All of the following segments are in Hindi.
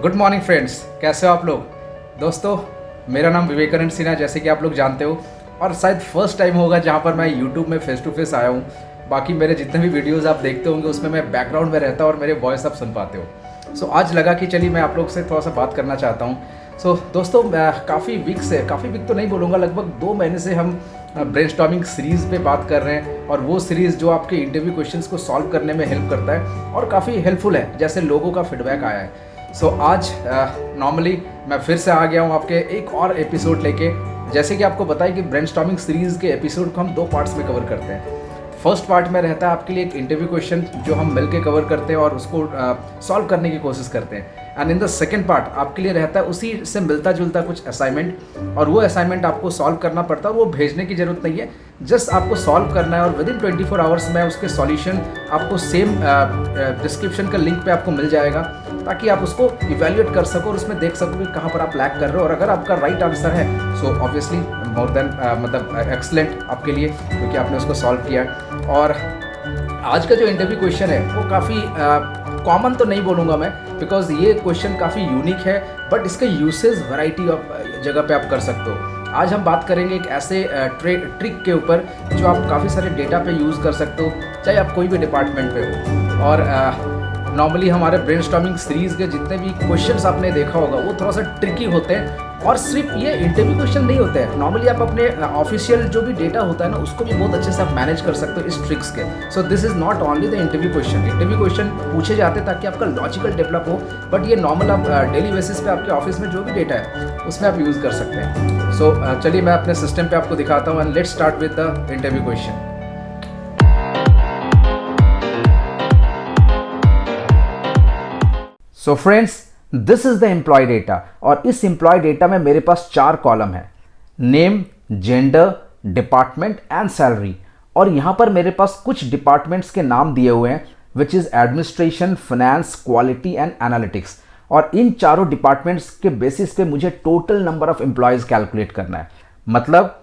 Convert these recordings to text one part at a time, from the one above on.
गुड मॉर्निंग फ्रेंड्स, कैसे हो आप लोग। दोस्तों, मेरा नाम विवेकानंद सिन्हा, जैसे कि आप लोग जानते हो, और शायद फर्स्ट टाइम होगा जहाँ पर मैं यूट्यूब में फेस टू फेस आया हूँ। बाकी मेरे जितने भी वीडियोस आप देखते होंगे उसमें मैं बैकग्राउंड में रहता हूँ और मेरे वॉइस आप सुन पाते हो। सो आज लगा कि चलिए मैं आप लोग से थोड़ा सा बात करना चाहता हूँ। सो दोस्तों, काफ़ी वीक तो नहीं बोलूँगा, लगभग 2 महीने से हम ब्रेनस्टॉर्मिंग सीरीज़ पे बात कर रहे हैं, और वो सीरीज़ जो आपके इंटरव्यू क्वेश्चंस को सॉल्व करने में हेल्प करता है और काफ़ी हेल्पफुल है, जैसे लोगों का फीडबैक आया है। सो आज नॉर्मली मैं फिर से आ गया हूँ आपके एक और एपिसोड लेके। जैसे कि आपको बताया कि ब्रेनस्टॉर्मिंग सीरीज़ के एपिसोड को हम 2 पार्ट्स में कवर करते हैं। फर्स्ट पार्ट में रहता है आपके लिए एक इंटरव्यू क्वेश्चन जो हम मिलके कवर करते हैं और उसको सॉल्व करने की कोशिश करते हैं। And in the second part आपके लिए रहता है उसी से मिलता जुलता कुछ असाइनमेंट, और वो असाइनमेंट आपको सॉल्व करना पड़ता है। वो भेजने की ज़रूरत नहीं है, जस्ट आपको सॉल्व करना है, और विद इन 24 आवर्स में उसके सॉल्यूशन आपको सेम डिस्क्रिप्शन का लिंक पे आपको मिल जाएगा, ताकि आप उसको इवेल्युएट कर सको और उसमें देख सको कि कहाँ पर आप लैग कर रहे हो। और अगर आपका राइट आंसर है सो ऑब्वियसली मोर देन मतलब एक्सलेंट आपके लिए, क्योंकि आपने उसको सॉल्व किया है। और आज का जो इंटरव्यू क्वेश्चन है वो काफ़ी कॉमन तो नहीं बोलूँगा मैं, बिकॉज ये क्वेश्चन काफ़ी यूनिक है, बट इसका यूसेज वैरायटी ऑफ जगह पे आप कर सकते हो। आज हम बात करेंगे एक ऐसे ट्रिक के ऊपर जो आप काफ़ी सारे डेटा पे यूज़ कर सकते हो, चाहे आप कोई भी डिपार्टमेंट पे हो। और नॉर्मली हमारे ब्रेनस्टॉर्मिंग सीरीज़ के जितने भी क्वेश्चंस आपने देखा होगा वो थोड़ा सा ट्रिकी होते हैं, और सिर्फ ये इंटरव्यू क्वेश्चन नहीं होते हैं। नॉर्मली आप अपने ऑफिशियल जो भी डेटा होता है ना, उसको भी बहुत अच्छे से आप मैनेज कर सकते हो इस ट्रिक्स के। So this is not only the interview question. Interview question पूछे जाते हैं ताकि आपका लॉजिकल डेवलप हो, बट ये नॉर्मल आप डेली बेसिस पे आपके ऑफिस में जो भी डेटा है उसमें आप यूज़ कर सकते हैं। सो चलिए मैं अपने सिस्टम पे आपको दिखाता हूँ, and let's start with the interview question. So friends, this is the employee data, और इस एम्प्लॉय डेटा में मेरे पास 4 कॉलम है: name, gender, department and salary. और यहां पर मेरे पास कुछ डिपार्टमेंट्स के नाम दिए हुए हैं, which is administration, finance, quality and analytics. और इन चारों डिपार्टमेंट्स के बेसिस पे मुझे total number of employees calculate करना है। मतलब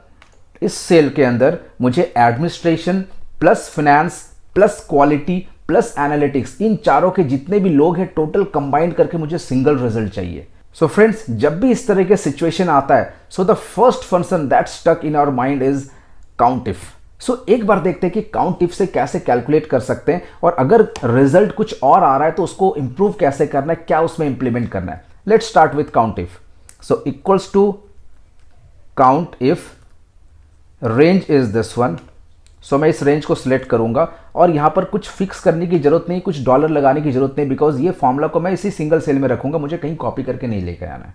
इस सेल के अंदर मुझे administration plus finance plus quality plus analytics, इन चारों के जितने भी लोग हैं टोटल कंबाइंड करके मुझे सिंगल रिजल्ट चाहिए। सो फ्रेंड्स, जब भी इस तरह के सिचुएशन आता है, so the first function that stuck in our mind is count if. So एक बार देखते हैं कि काउंट इफ से कैसे कैलकुलेट कर सकते हैं, और अगर रिजल्ट कुछ और आ रहा है तो उसको इंप्रूव कैसे करना है, क्या उसमें इंप्लीमेंट करना है। Let's start with count if. So equals to count if, range is this one. So मैं इस रेंज को सिलेक्ट करूंगा, और यहां पर कुछ फिक्स करने की जरूरत नहीं, कुछ डॉलर लगाने की जरूरत नहीं, बिकॉज ये फॉर्मूला को मैं इसी सिंगल सेल में रखूंगा, मुझे कहीं कॉपी करके नहीं लेकर आना है।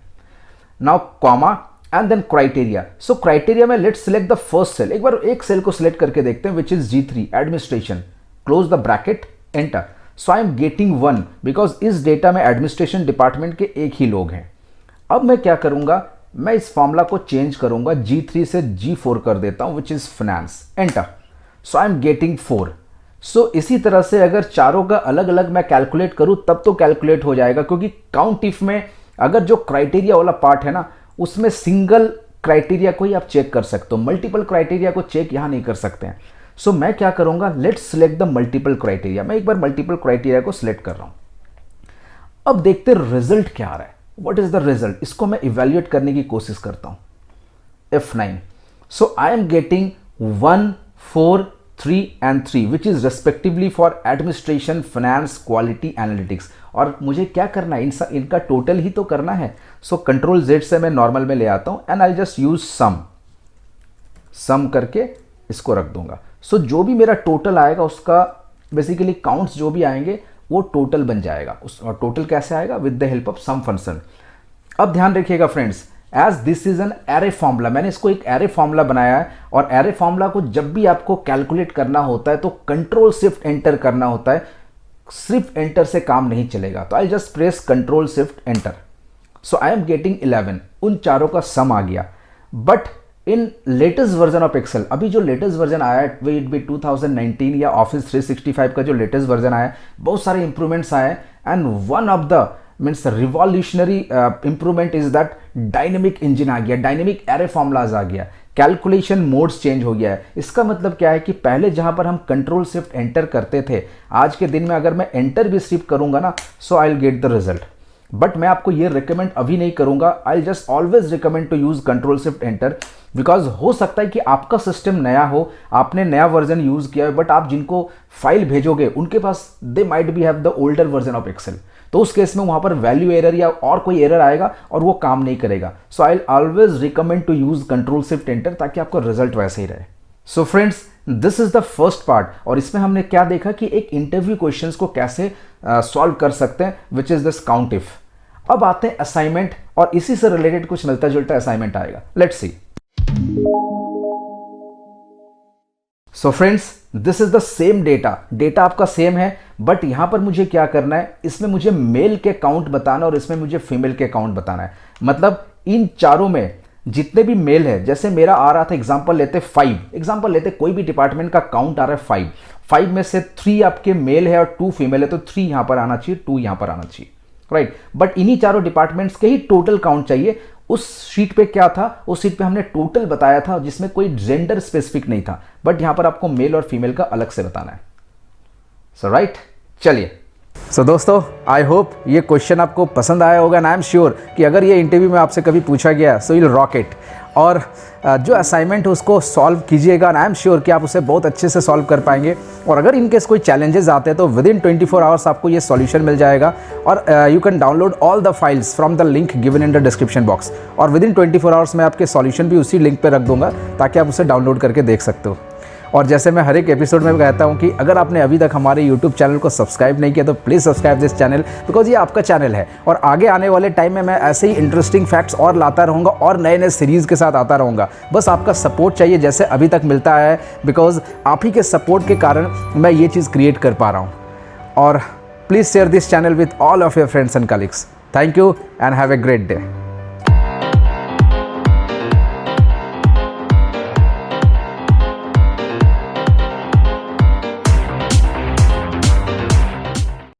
Now comma and then criteria. So criteria में let's select the first cell. एक बार एक सेल को सिलेक्ट करके देखते हैं, which is G3 administration. Close the bracket, enter. So I am getting 1 because इस डेटा में एडमिनिस्ट्रेशन डिपार्टमेंट के एक ही लोग हैं। अब मैं क्या करूंगा, मैं इस फॉर्मूला को चेंज करूंगा, G3 से G4 कर देता हूं, which is finance, enter. So I am getting 4। सो इसी तरह से अगर चारों का अलग अलग मैं कैलकुलेट करूं तब तो कैलकुलेट हो जाएगा, क्योंकि काउंट इफ में अगर जो क्राइटेरिया वाला पार्ट है ना, उसमें सिंगल क्राइटेरिया को ही आप चेक कर सकते हो, मल्टीपल क्राइटेरिया को चेक यहां नहीं कर सकते हैं। सो मैं क्या करूंगा, let's select the multiple criteria. मैं एक बार मल्टीपल क्राइटेरिया को सिलेक्ट कर रहा हूं। अब देखते रिजल्ट क्या आ रहा है, व्हाट इज द रिजल्ट। इसको मैं इवेल्युएट करने की कोशिश करता हूं, F9। So I am getting 1, 4, 3 and 3 which is respectively for administration, finance, quality, analytics। और मुझे क्या करना है, इनका टोटल ही तो करना है। सो कंट्रोल Z से मैं नॉर्मल में ले आता हूं, and I just use sum करके इसको रख दूंगा। सो जो भी मेरा टोटल आएगा उसका बेसिकली काउंट्स जो भी आएंगे वो टोटल बन जाएगा। और टोटल कैसे आएगा, with the help of sum function. अब ध्यान रखिएगा friends, as this is an array formula, मैंने इसको एक एरे फॉर्मूला बनाया है, और एरे फॉर्मूला को जब भी आपको कैलकुलेट करना होता है तो कंट्रोल शिफ्ट एंटर करना होता है, सिर्फ एंटर से काम नहीं चलेगा। तो I just press control shift enter. So I am getting 11, उन चारों का सम आ गया। But in latest version of Excel, अभी जो लेटेस्ट वर्जन आया है, इट बी 2019 या ऑफिस 365 का जो लेटेस्ट वर्जन आया है, बहुत सारे इंप्रूवमेंट्स आए हैं, and one of the means revolutionary improvement is that dynamic engine आ गया, डायनेमिक एरे फॉर्मूलाज आ गया, कैलकुलेशन मोड्स चेंज हो गया है। इसका मतलब क्या है कि पहले जहां पर हम कंट्रोल शिफ्ट एंटर करते थे, आज के दिन में अगर मैं एंटर भी सिर्फ करूंगा ना, so I will get the result. But मैं आपको ये रिकमेंड अभी नहीं करूंगा। I just always recommend to use control shift enter, because हो सकता है कि आपका सिस्टम नया हो, आपने नया वर्जन यूज किया है, बट आप जिनको फाइल भेजोगे उनके पास they might be have the older version of Excel, तो उस केस में वहां पर वैल्यू एरर या और कोई एरर आएगा और वो काम नहीं करेगा। So I always recommend to use control shift enter, ताकि आपका रिजल्ट वैसे ही रहे। So friends, this is the first part, और इसमें हमने क्या देखा कि एक इंटरव्यू क्वेश्चंस को कैसे सॉल्व कर सकते हैं, which is this count if. अब आते हैं असाइनमेंट, और इसी से रिलेटेड कुछ मिलता जुलता असाइनमेंट आएगा। Let's see. So friends, this is the same data आपका सेम है, बट यहां पर मुझे क्या करना है, इसमें मुझे मेल के काउंट बताना और इसमें मुझे फीमेल के काउंट बताना है। मतलब इन चारों में जितने भी मेल है, जैसे मेरा आ रहा था एग्जांपल लेते 5, एग्जांपल लेते कोई भी डिपार्टमेंट का काउंट आ रहा है 5 में से 3 आपके मेल है और 2 फीमेल है, तो 3 यहां पर आना चाहिए, 2 यहां पर आना चाहिए, राइट। बट इन्हीं चारों डिपार्टमेंट्स के ही टोटल काउंट चाहिए। उस शीट पे क्या था, उस शीट पे हमने टोटल बताया था जिसमें कोई जेंडर स्पेसिफिक नहीं था, बट यहां पर आपको मेल और फीमेल का अलग से बताना है। सो राइट, चलिए। सो दोस्तों, आई होप ये क्वेश्चन आपको पसंद आया होगा, एंड आई एम श्योर कि अगर ये इंटरव्यू में आपसे कभी पूछा गया सो विल रॉक इट, और जो असाइनमेंट है उसको सॉल्व कीजिएगा, एंड आई एम श्योर कि आप उसे बहुत अच्छे से सॉल्व कर पाएंगे। और अगर इनकेस कोई चैलेंजेस आते हैं तो विद इन 24 आवर्स आपको ये सॉल्यूशन मिल जाएगा, और you can download all the files from the link given in the description box, और विद इन 24 आवर्स में आपके सॉल्यूशन भी उसी लिंक पर रख दूंगा ताकि आप उसे डाउनलोड करके देख सकते हो। और जैसे मैं हर एक एपिसोड में कहता हूं कि अगर आपने अभी तक हमारे यूट्यूब चैनल को सब्सक्राइब नहीं किया तो please subscribe this channel, because ये आपका चैनल है, और आगे आने वाले टाइम में मैं ऐसे ही इंटरेस्टिंग फैक्ट्स और लाता रहूँगा और नए नए सीरीज़ के साथ आता रहूँगा। बस आपका सपोर्ट चाहिए, जैसे अभी तक मिलता है, बिकॉज आप ही के सपोर्ट के कारण मैं ये चीज़ क्रिएट कर पा रहा हूँ। और please share this channel with all of your friends and colleagues. Thank you and have a great day.